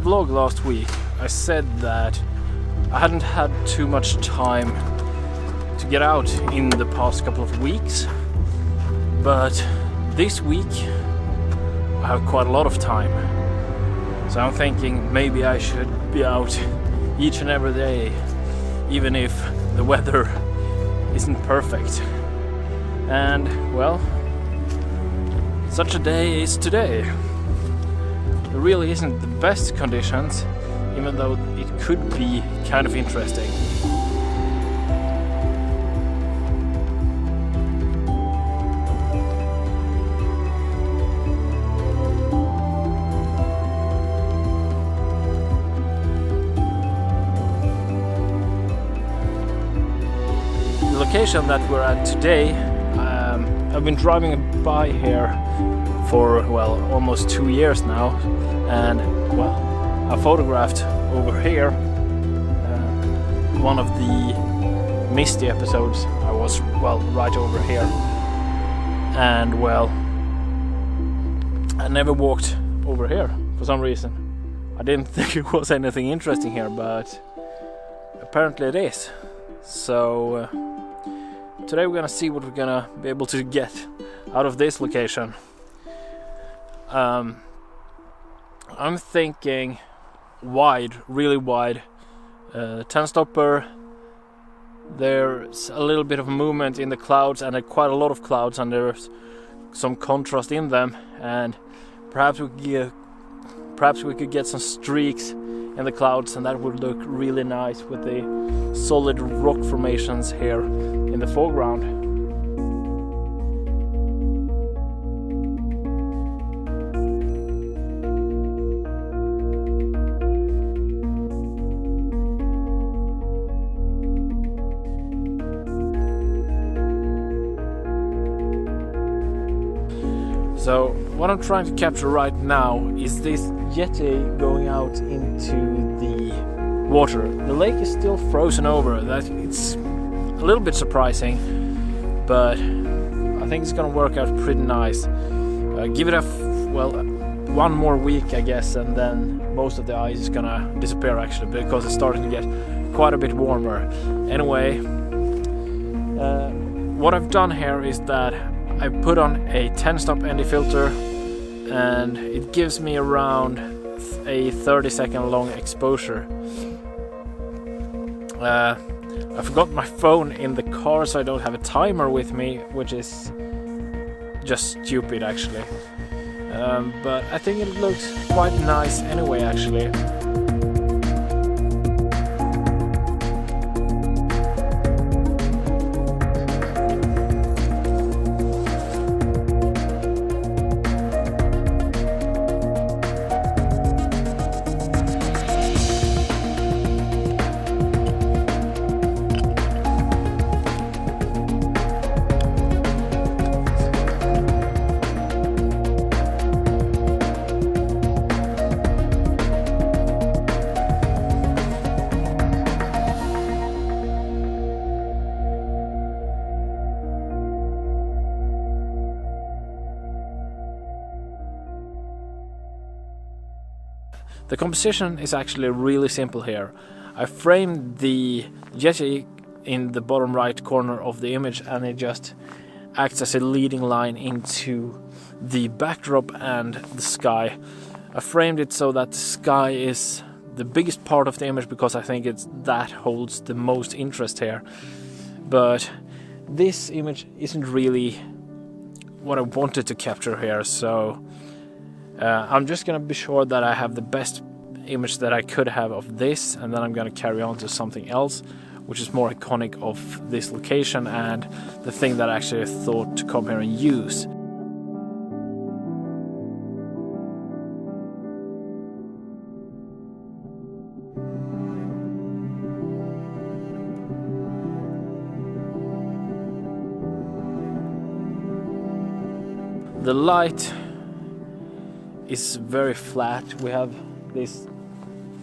vlog last week, I said that I hadn't had too much time to get out in the past couple of weeks, but this week I have quite a lot of time. So I'm thinking maybe I should be out each and every day, even if the weather isn't perfect. And well, such a day is today. It really isn't the best conditions, even though it could be kind of interesting. The location that we're at today, I've been driving by here for, well, almost 2 years now, and well, I photographed over here one of the misty episodes. I was, well, right over here, and well, I never walked over here for some reason. I didn't think it was anything interesting here, but apparently it is. So today we're gonna see what we're gonna be able to get out of this location. I'm thinking wide, really wide, 10 stopper. There's a little bit of movement in the clouds, and quite a lot of clouds, and there's some contrast in them, and perhaps we could get some streaks in the clouds, and that would look really nice with the solid rock formations here in the foreground. So what I'm trying to capture right now is this yeti going out into the water. The lake is still frozen over. It's a little bit surprising, but I think it's gonna work out pretty nice. Give it one more week, I guess, and then most of the ice is gonna disappear actually, because it's starting to get quite a bit warmer. Anyway, what I've done here is that I put on a 10-stop ND filter, and it gives me around a 30-second long exposure. I forgot my phone in the car, so I don't have a timer with me, which is just stupid actually. But I think it looks quite nice anyway actually. The composition is actually really simple here. I framed the yeti in the bottom right corner of the image, and it just acts as a leading line into the backdrop and the sky. I framed it so that the sky is the biggest part of the image, because I think that holds the most interest here. But this image isn't really what I wanted to capture here, so I'm just gonna be sure that I have the best image that I could have of this, and then I'm gonna carry on to something else which is more iconic of this location and the thing that I actually thought to come here and use. The light is very flat. We have this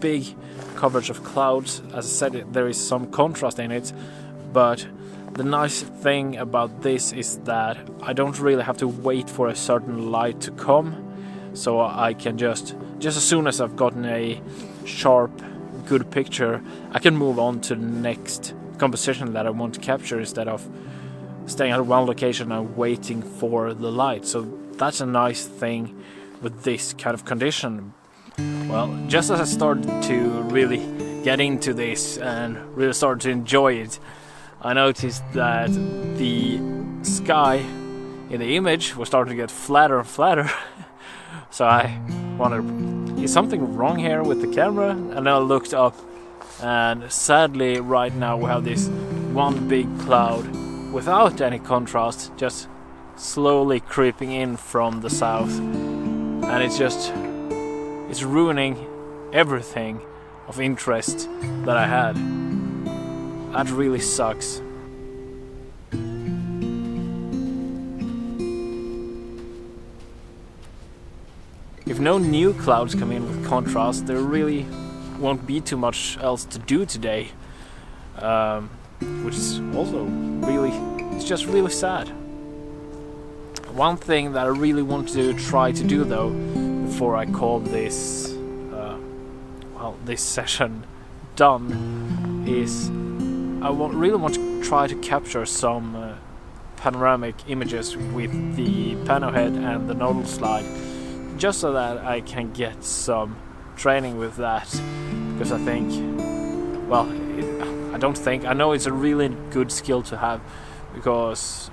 big coverage of clouds. As I said, there is some contrast in it, but the nice thing about this is that I don't really have to wait for a certain light to come, so I can just as soon as I've gotten a sharp, good picture, I can move on to the next composition that I want to capture instead of staying at one location and waiting for the light. So that's a nice thing with this kind of condition. Well, just as I started to really get into this and really started to enjoy it, I noticed that the sky in the image was starting to get flatter and flatter. So I wondered, is something wrong here with the camera? And then I looked up, and sadly right now we have this one big cloud without any contrast, just slowly creeping in from the south, and it's ruining everything of interest that I had. That really sucks. If no new clouds come in with contrast, there really won't be too much else to do today, which is also it's just really sad. One thing that I really want to try to do though, before I call this this session done, is I really want to try to capture some panoramic images with the pano head and the nodal slide, just so that I can get some training with that, because I know it's a really good skill to have, because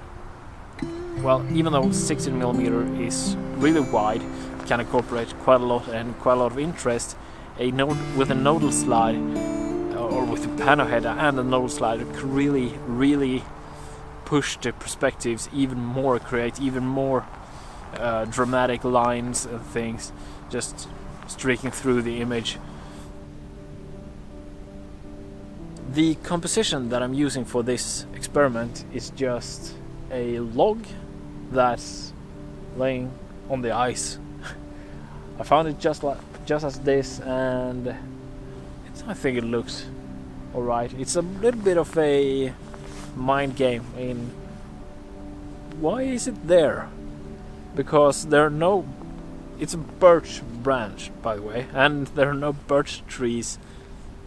even though 16mm is really wide, it can incorporate quite a lot of interest. With a nodal slide, or with the pano head and the nodal slide, it could really push the perspectives even more, create even more dramatic lines and things just streaking through the image. The composition that I'm using for this experiment is just a log that's laying on the ice. I found it just as this, and I think it looks alright. It's a little bit of a mind game. I mean, why is it there? Because it's a birch branch, by the way, and there are no birch trees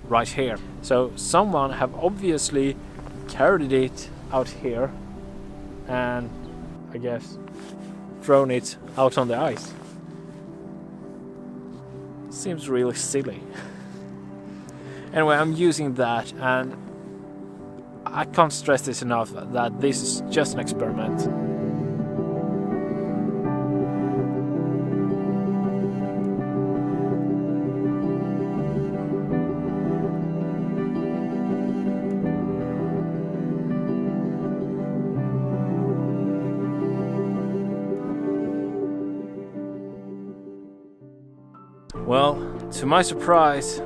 right here. So someone have obviously carried it out here and I guess thrown it out on the ice. Seems really silly. Anyway, I'm using that, and I can't stress this enough that this is just an experiment. Well, to my surprise,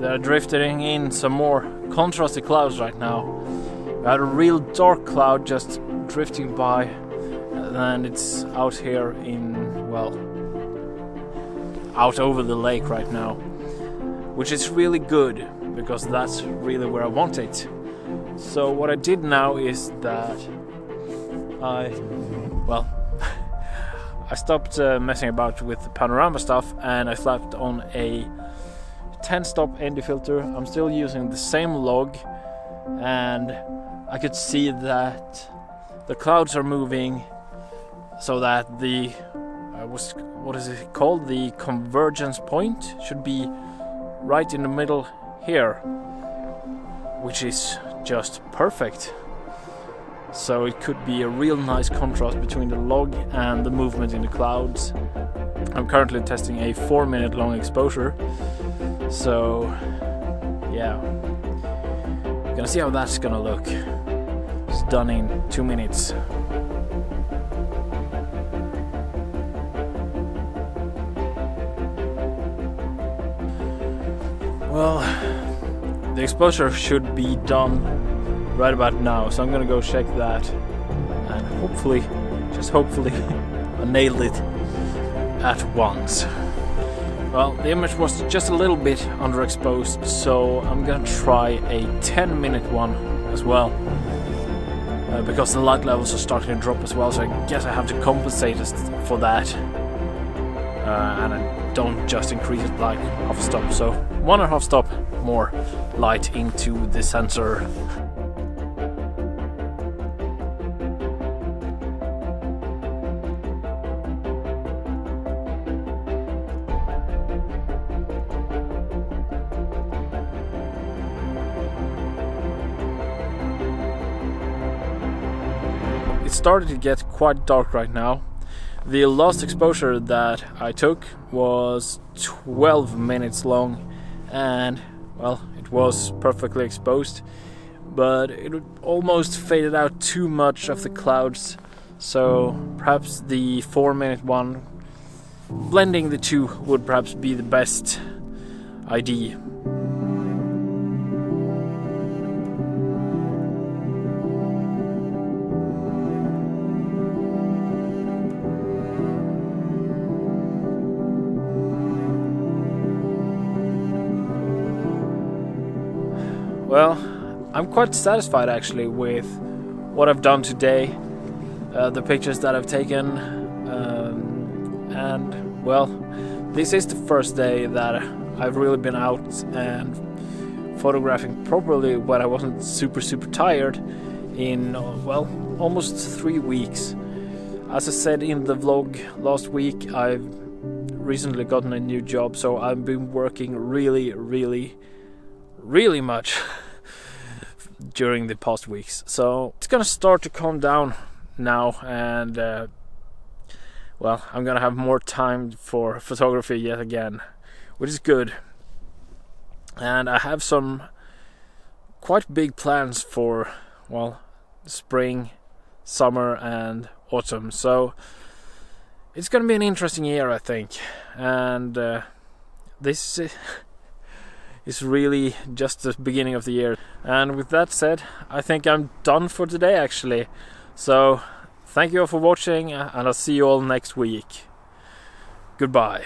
they're drifting in some more contrasty clouds right now. We had a real dark cloud just drifting by, and it's out here out over the lake right now, which is really good because that's really where I want it. So what I did now is that I stopped messing about with the panorama stuff, and I slapped on a 10-stop ND filter. I'm still using the same log, and I could see that the clouds are moving so that the what is it called? The convergence point should be right in the middle here, which is just perfect. So it could be a real nice contrast between the log and the movement in the clouds. I'm currently testing a 4-minute long exposure. So yeah, we're gonna see how that's gonna look. It's done in 2 minutes. Well, the exposure should be done right about now, so I'm gonna go check that, and hopefully, just hopefully, I nailed it at once. Well, the image was just a little bit underexposed, so I'm gonna try a 10-minute one as well, because the light levels are starting to drop as well, so I guess I have to compensate for that. and I don't just increase it like half a stop. So 1.5 stop more light into the sensor. It started to get quite dark right now. The last exposure that I took was 12 minutes long, and well, it was perfectly exposed, but it almost faded out too much of the clouds, so perhaps the 4-minute one, blending the two, would perhaps be the best idea. Well, I'm quite satisfied actually with what I've done today, the pictures that I've taken, and well, this is the first day that I've really been out and photographing properly when I wasn't super tired in, well, almost 3 weeks. As I said in the vlog last week, I've recently gotten a new job, so I've been working really much during the past weeks. So it's gonna start to calm down now, and well, I'm gonna have more time for photography yet again, which is good. And I have some quite big plans for, well, spring, summer and autumn, so it's gonna be an interesting year, I think. And this is really just the beginning of the year. And with that said, I think I'm done for today actually. So thank you all for watching, and I'll see you all next week. Goodbye.